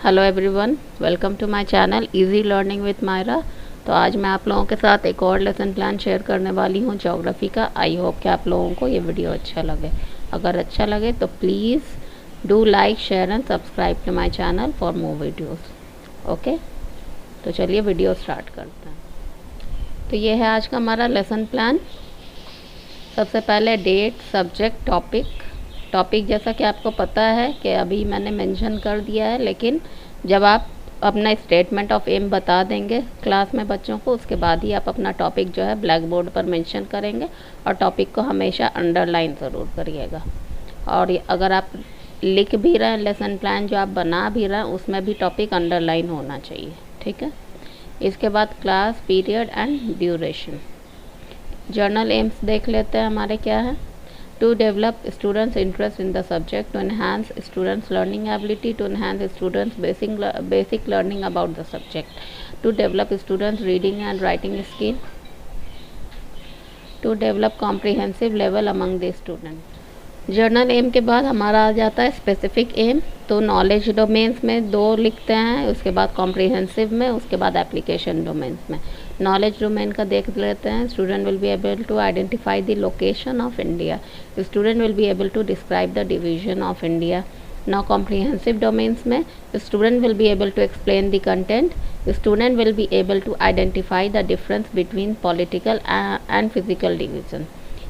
Hello everyone, welcome to my channel easy learning with Myra. तो आज मैं आप लोगों के साथ एक और लेसन प्लान शेयर करने वाली हूँ ज्योग्राफी का। आई होप कि आप लोगों को ये वीडियो अच्छा लगे। अगर अच्छा लगे तो please do like, share and subscribe to my channel for more videos. Okay, तो चलिए वीडियो स्टार्ट करते हैं। तो ये है आज का हमारा लेसन प्लान। सबसे पहले डेट, सब्जेक्ट, टॉपिक जैसा कि आपको पता है कि अभी मैंने मेंशन कर दिया है, लेकिन जब आप अपना स्टेटमेंट ऑफ एम बता देंगे क्लास में बच्चों को, उसके बाद ही आप अपना टॉपिक जो है ब्लैक बोर्ड पर मेंशन करेंगे। और टॉपिक को हमेशा अंडरलाइन ज़रूर करिएगा। और अगर आप लिख भी रहे हैं लेसन प्लान जो आप बना भी रहे हैं, उसमें भी टॉपिक अंडरलाइन होना चाहिए। ठीक है। इसके बाद class, period and duration. Journal AIIMS देख लेते हैं हमारे क्या है। To develop students' interest in the subject, to enhance students' learning ability, to enhance students' basic learning about the subject, to develop students' reading and writing skill, to develop comprehensive level among the students. General aim के बाद हमारा आ जाता है specific aim. तो knowledge domains में 2 लिखते हैं, उसके बाद कॉम्प्रिहेंसिव में, उसके बाद एप्लीकेशन डोमेन्स में। नॉलेज डोमेन का देख लेते हैं। Student will be able to identify the location of India, student will be able to describe the division of India. Now comprehensive domains में student will be able to explain the content, student will be able to identify the difference between political and physical division.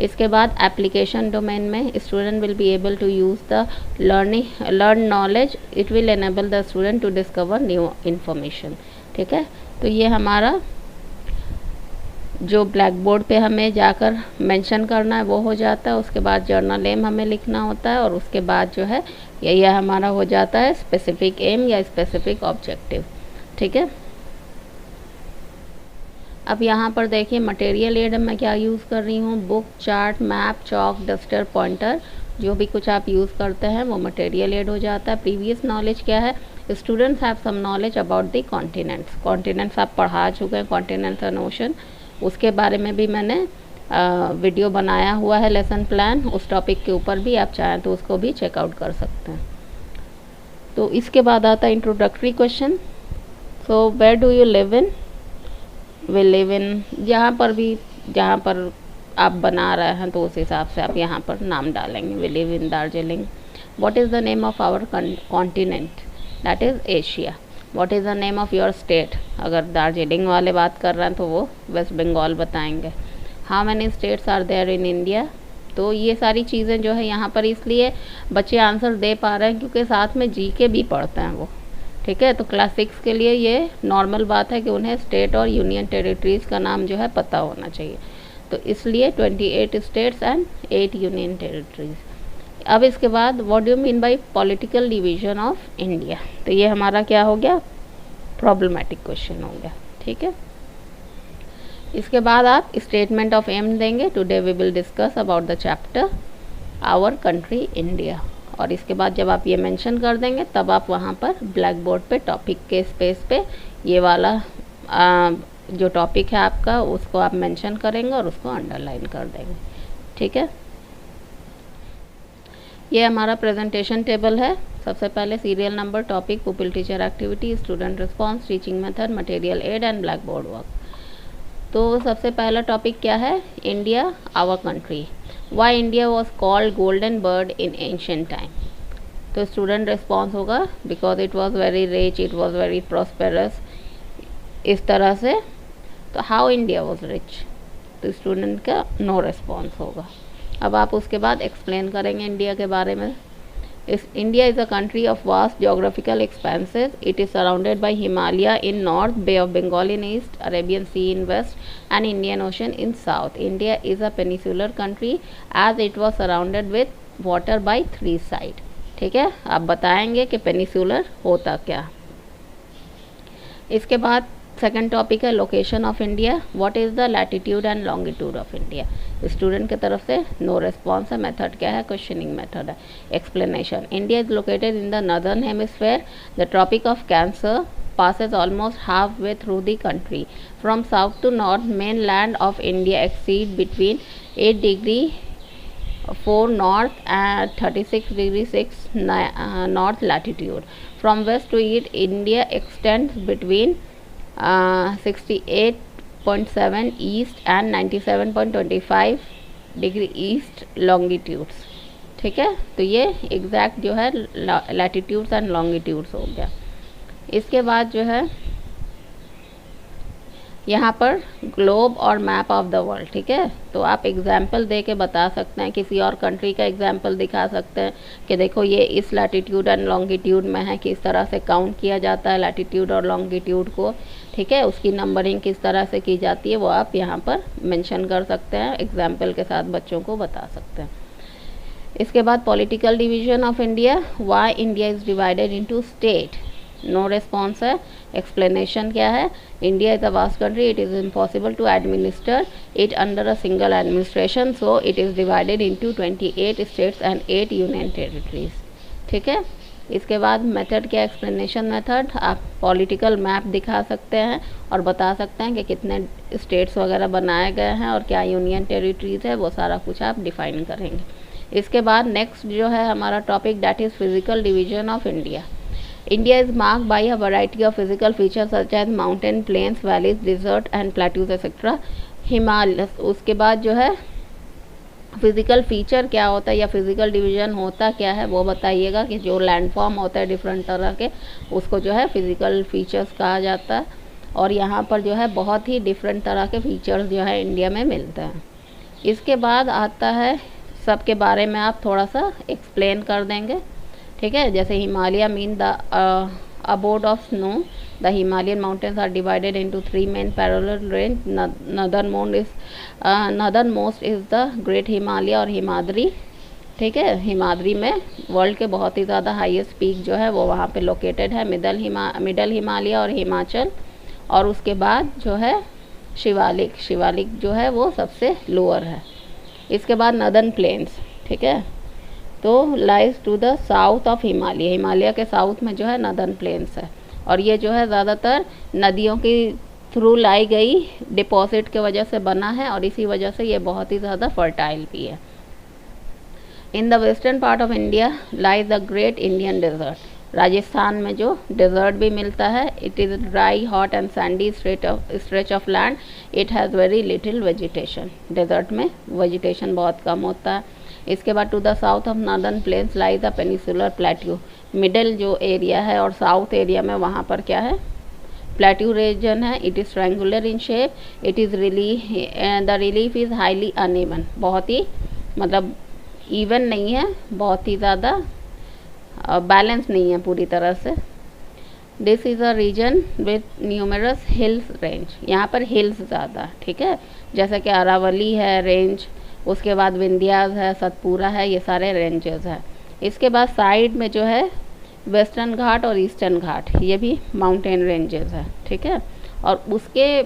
इसके बाद application domain में student will be able to use the learn knowledge, it will enable the student to discover new information. ठीक है। तो ये हमारा जो black board पे हमें जाकर मेंशन करना है वो हो जाता है। उसके बाद जर्नल एम हमें लिखना होता है, और उसके बाद जो है यही हमारा हो जाता है स्पेसिफिक एम या स्पेसिफिक ऑब्जेक्टिव। ठीक है। अब यहाँ पर देखिए मटेरियल एड मैं क्या यूज़ कर रही हूँ। Book, chart, map, chalk, duster, pointer, जो भी कुछ आप यूज़ करते हैं वो मटेरियल एड हो जाता है। प्रीवियस नॉलेज क्या है, students have some knowledge about the continents. Continents आप पढ़ा चुके हैं, कॉन्टिनेंट्स एंड ओशन, उसके बारे में भी मैंने वीडियो बनाया हुआ है लेसन प्लान। उस टॉपिक के ऊपर भी आप चाहें तो उसको भी चेकआउट कर सकते हैं। तो इसके बाद आता है introductory question. So where do you live in, we'll live in, जहाँ पर आप बना रहे हैं तो उस हिसाब से आप यहाँ पर नाम डालेंगे। We'll live in Darjeeling. What is the name of our continent, that is Asia. What is the name of your state, अगर दार्जिलिंग वाले बात कर रहे हैं तो वो वेस्ट बंगाल बताएंगे। How many states are there in India. तो ये सारी चीज़ें जो है यहाँ पर इसलिए बच्चे आंसर दे पा रहे हैं क्योंकि साथ में जी के भी पढ़ते हैं वो। ठीक है। तो क्लास 6 के लिए ये नॉर्मल बात है कि उन्हें स्टेट और यूनियन टेरिटरीज़ का नाम जो है पता होना चाहिए। तो इसलिए 28 स्टेट्स एंड 8 यूनियन टेरिटरीज़। अब इसके बाद what do you mean by political division of India. तो ये हमारा क्या हो गया, प्रॉब्लमेटिक क्वेश्चन हो गया। ठीक है। इसके बाद आप स्टेटमेंट ऑफ एम देंगे। Today we will discuss about the chapter our country India. और इसके बाद जब आप ये मेंशन कर देंगे तब आप वहाँ पर ब्लैक बोर्ड पे टॉपिक के स्पेस पे ये वाला जो टॉपिक है आपका उसको आप मेंशन करेंगे और उसको अंडरलाइन कर देंगे। ठीक है। ये हमारा प्रेजेंटेशन टेबल है। सबसे पहले serial number, topic, pupil teacher activity, student response, teaching method, material aid and blackboard work. तो सबसे पहला टॉपिक क्या है, India our country. Why India was called golden bird in ancient time. तो student response होगा because it was very rich, it was very prosperous, इस तरह से। तो हाउ इंडिया वॉज रिच, तो स्टूडेंट का नो रिस्पॉन्स होगा। अब आप उसके बाद एक्सप्लेन करेंगे इंडिया के बारे में। India is a country of vast geographical expanses. It is surrounded by Himalaya in north, Bay of Bengal in east, Arabian Sea in west, and Indian Ocean in south. India is a peninsular country as it was surrounded with water by 3 sides. ठीक है। आप बताएंगे कि peninsular होता क्या। इसके बाद second topic है location of India. What is the latitude and longitude of India. Student की तरफ से नो रिस्पॉन्स है। मेथड क्या है, क्वेश्चनिंग मेथड है। Explanation, India is located in the northern hemisphere. The tropic of cancer passes almost halfway through the country. From south to north, mainland of India exceed between 8 degree 4 north and 36 degree 6 north latitude. From west to east, India extends between 68.7 east and 97.25 degree east longitudes. ठीक है, तो ये exact जो है latitudes and longitudes हो गया। इसके बाद जो है यहाँ पर ग्लोब और मैप ऑफ द वर्ल्ड। ठीक है, तो आप एग्जाम्पल दे के बता सकते हैं, किसी और कंट्री का एग्जाम्पल दिखा सकते हैं कि देखो ये इस लैटिट्यूड एंड लॉन्गिट्यूड में है, किस तरह से काउंट किया जाता है लैटिट्यूड और लॉन्गिट्यूड को। ठीक है, उसकी नंबरिंग किस तरह से की जाती है वो आप यहाँ पर मेंशन कर सकते हैं, एग्जाम्पल के साथ बच्चों को बता सकते हैं। इसके बाद political division of India, why India is divided into state. No response है। एक्सप्लेनेशन क्या है, India is a vast country, it is impossible to administer it under a single administration, so it is divided into 28 states and 8 union territories. ठीक है, इसके बाद method क्या, explanation method, आप political map दिखा सकते हैं और बता सकते हैं कि कितने स्टेट्स वगैरह बनाए गए हैं और क्या यूनियन टेरिटरीज है, वो सारा कुछ आप डिफाइन करेंगे। इसके बाद नेक्स्ट जो है हमारा topic that is physical division of India. India is marked by a variety of physical features such as mountain, plains, valleys, desert and plateaus etc. Himalaya, उसके बाद जो है फिज़िकल फीचर क्या होता है या फिज़िकल डिवीज़न होता क्या है वो बताइएगा, कि जो लैंडफॉर्म होता है डिफरेंट तरह के उसको जो है फिज़िकल फीचर्स कहा जाता है। और यहाँ पर जो है बहुत ही डिफरेंट तरह के फीचर्स जो है इंडिया में मिलते हैं। इसके बाद आता है सबके बारे में आप थोड़ा सा एक्सप्लेन कर देंगे। ठीक है, जैसे Himalaya mean the abode of snow. The Himalayan mountains are divided into 3 main parallel range. Northernmost is the Great Himalaya और हिमाद्री। ठीक है, हिमाद्री में वर्ल्ड के बहुत ही ज़्यादा हाईएस्ट पीक जो है वो वहाँ पे लोकेटेड है। मिडल हिमालय और हिमाचल, और उसके बाद जो है शिवालिक जो है वो सबसे लोअर है। इसके बाद नदर्न प्लेन्स। ठीक है, तो lies to the south of Himalaya के साउथ में जो है नदर्न प्लेन्स है, और ये जो है ज़्यादातर नदियों की थ्रू लाई गई डिपॉजिट के वजह से बना है, और इसी वजह से ये बहुत ही ज़्यादा फर्टाइल भी है। In the western part of India lies the great Indian desert. Rajasthan में जो डेजर्ट भी मिलता है, it is dry hot and sandy stretch of land, it has very little vegetation. Desert में वेजिटेशन बहुत कम होता है। इसके बाद to the south of northern plains lies the peninsular plateau. Middle जो एरिया है और साउथ एरिया में वहाँ पर क्या है, प्लेट्यू रीजन है। It is triangular in shape, it is the relief is highly uneven, बहुत ही मतलब इवन नहीं है, बहुत ही ज़्यादा बैलेंस नहीं है पूरी तरह से। This is a region with numerous hills range. यहाँ पर हिल्स ज़्यादा, ठीक है, जैसे कि अरावली है रेंज, उसके बाद विंध्यास है, सतपुरा है, ये सारे रेंजेस हैं। इसके बाद साइड में जो है वेस्टर्न घाट और ईस्टर्न घाट, ये भी माउंटेन रेंजेस है। ठीक है, और उसके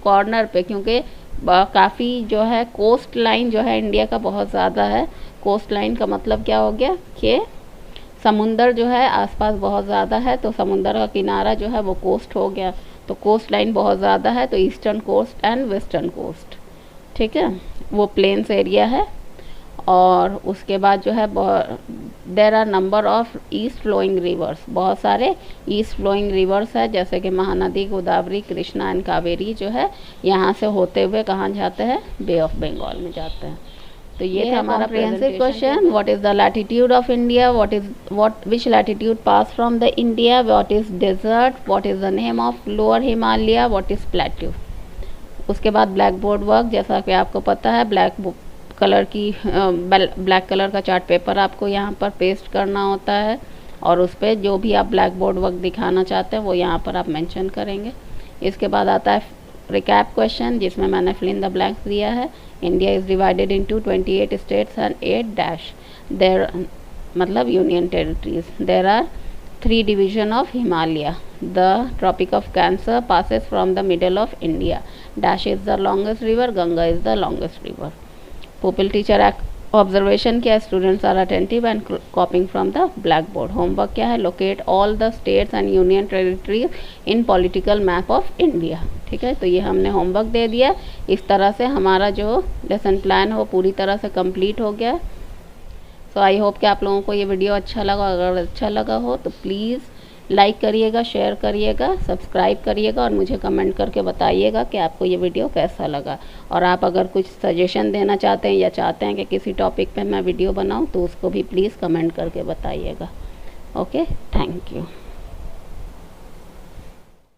कॉर्नर पे क्योंकि काफ़ी जो है कोस्ट लाइन जो है इंडिया का बहुत ज़्यादा है। कोस्ट लाइन का मतलब क्या हो गया कि समुंदर जो है आसपास बहुत ज़्यादा है, तो समुंदर का किनारा जो है वो कोस्ट हो गया, तो कोस्ट लाइन बहुत ज़्यादा है, तो eastern coast and western coast, ठीक है, वो प्लेन्स एरिया है। और उसके बाद जो है there are number of east flowing rivers, बहुत सारे ईस्ट फ्लोइंग रिवर्स है, जैसे कि महानदी, गोदावरी, कृष्णा एंड कावेरी जो है यहाँ से होते हुए कहाँ जाते हैं, बे ऑफ बंगाल में जाते हैं। तो ये था हमारा presentation question. What is the latitude of India, which latitude pass from the India, what is desert, what is the name of lower Himalaya, what is plateau. उसके बाद ब्लैक बोर्ड वर्क, जैसा कि आपको पता है ब्लैक कलर का chart paper आपको यहाँ पर पेस्ट करना होता है, और उस पर जो भी आप ब्लैक बोर्ड वर्क दिखाना चाहते हैं वो यहाँ पर आप मेंशन करेंगे। इसके बाद आता है रिकैप क्वेश्चन, जिसमें मैंने फिल इन द ब्लैंक्स दिया है। India is divided into 28 states and 8 dash there मतलब union territories. There are 3 division of Himalaya. The tropic of cancer passes from the middle of India. Dash is the longest river, Ganga is the longest river. Pupil teacher observation क्या है, students are attentive and copying from the black board. Homework क्या है, locate all the states and union territories in political map of India. ठीक है, तो ये हमने homework दे दिया। इस तरह से हमारा जो लेसन प्लान है वो पूरी तरह से कंप्लीट हो गया। सो आई होप कि आप लोगों को ये वीडियो अच्छा लगा। अगर अच्छा लगा हो तो प्लीज़ लाइक करिएगा, शेयर करिएगा, सब्सक्राइब करिएगा और मुझे कमेंट करके बताइएगा कि आपको ये वीडियो कैसा लगा। और आप अगर कुछ सजेशन देना चाहते हैं या चाहते हैं कि किसी टॉपिक पे मैं वीडियो बनाऊं तो उसको भी प्लीज़ कमेंट करके बताइएगा। Okay, thank you.